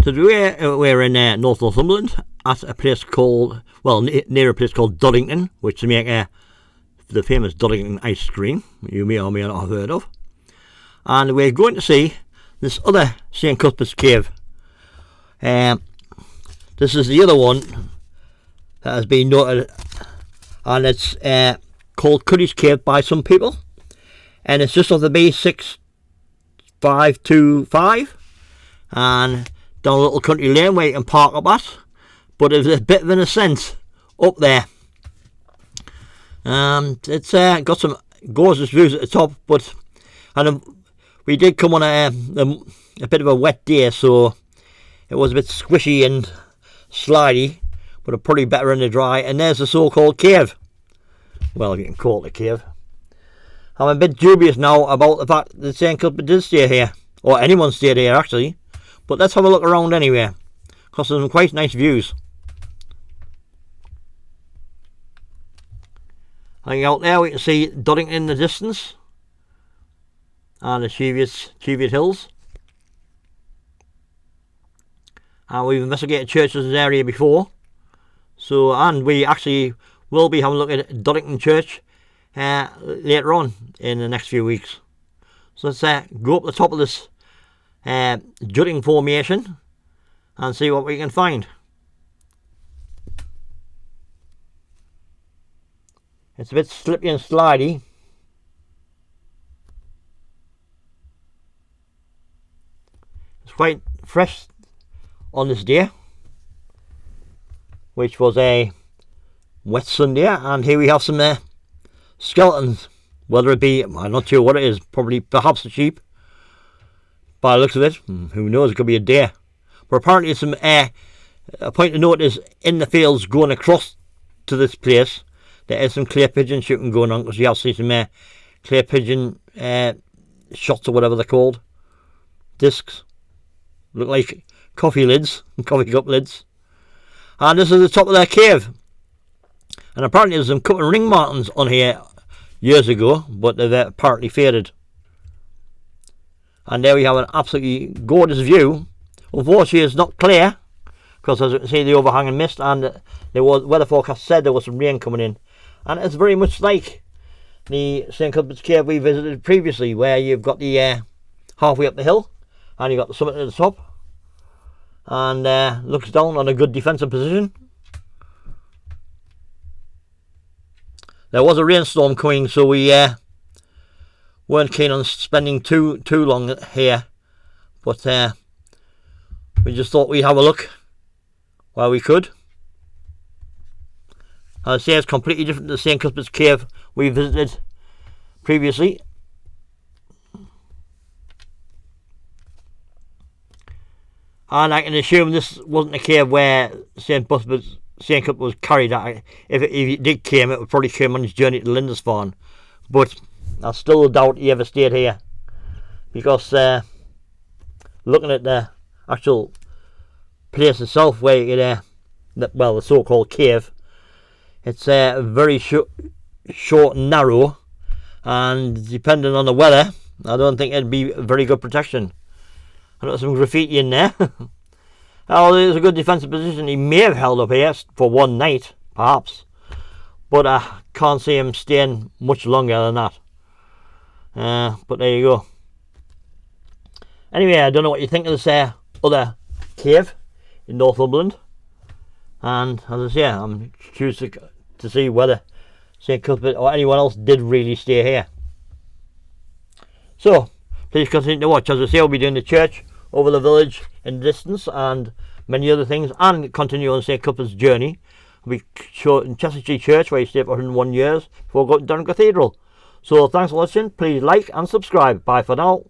So we're in North Northumberland at a place called, well, near a place called Doddington, which they make the famous Doddington ice cream, you may or may not have heard of. And we're going to see this other St. Cuthbert's cave. This is the other one that has been noted, and it's called Cuddy's Cave by some people. And it's just off the B6525, and down a little country lane where you can park up at, but there's a bit of an ascent up there. It's got some gorgeous views at the top, but we did come on a bit of a wet day, so it was a bit squishy and slidey, but it's probably better in the dry. And there's the so-called cave. Well, you can call it a cave. I'm a bit dubious now about the fact that St. Cuthbert did stay here, or anyone stayed here actually. But let's have a look around anyway, because there's some quite nice views. Hanging out there, we can see Doddington in the distance, and the Cheviot Hills. And we've investigated churches in the area before, so, and we actually will be having a look at Doddington Church later on in the next few weeks. So let's go up the top of this jutting formation and see what we can find. It's a bit slippy and slidey. It's quite fresh on this day, which was a wet Sunday, and here we have some skeletons. Whether it be, I'm not sure what it is, perhaps a sheep. By the looks of it, who knows, it could be a deer. But apparently some a point to note is, in the fields going across to this place, there is some clay pigeon shooting going on, because you have seen some clay pigeon shots, or whatever they're called. Discs. Look like coffee lids, coffee cup lids. And this is the top of their cave. And apparently there's some cut and ring martins on here years ago, but they've apparently faded. And there we have an absolutely gorgeous view. Unfortunately, it's not clear, because as you can see, the overhanging mist, and the weather forecast said there was some rain coming in. And it's very much like the St. Cuthbert's Cave we visited previously, where you've got the halfway up the hill, and you've got the summit at the top, and looks down on a good defensive position. There was a rainstorm coming, so we weren't keen on spending too long here, but we just thought we'd have a look while we could. As I say, it's completely different to the St. Cuthbert's Cave we visited previously. And I can assume this wasn't a cave where St. Cuthbert was carried at. If it did came, it would probably came on his journey to Lindisfarne. But I still doubt he ever stayed here, because looking at the actual place itself, where you could, the so-called cave, it's very short and narrow, and depending on the weather, I don't think it'd be very good protection. I got some graffiti in there. Oh, there's a good defensive position. He may have held up here for one night, perhaps, but I can't see him staying much longer than that. But there you go. Anyway, I don't know what you think of this other cave in Northumberland, and as I say, I'm curious to see whether St. Cuthbert or anyone else did really stay here. So please continue to watch. As I say, I'll be doing the church over the village in the distance, and many other things, and continue on St. Cuthbert's journey. I'll be in Chestertree Church, where he stayed for 101 years before going to Durham Cathedral. So thanks for watching. Please like and subscribe. Bye for now.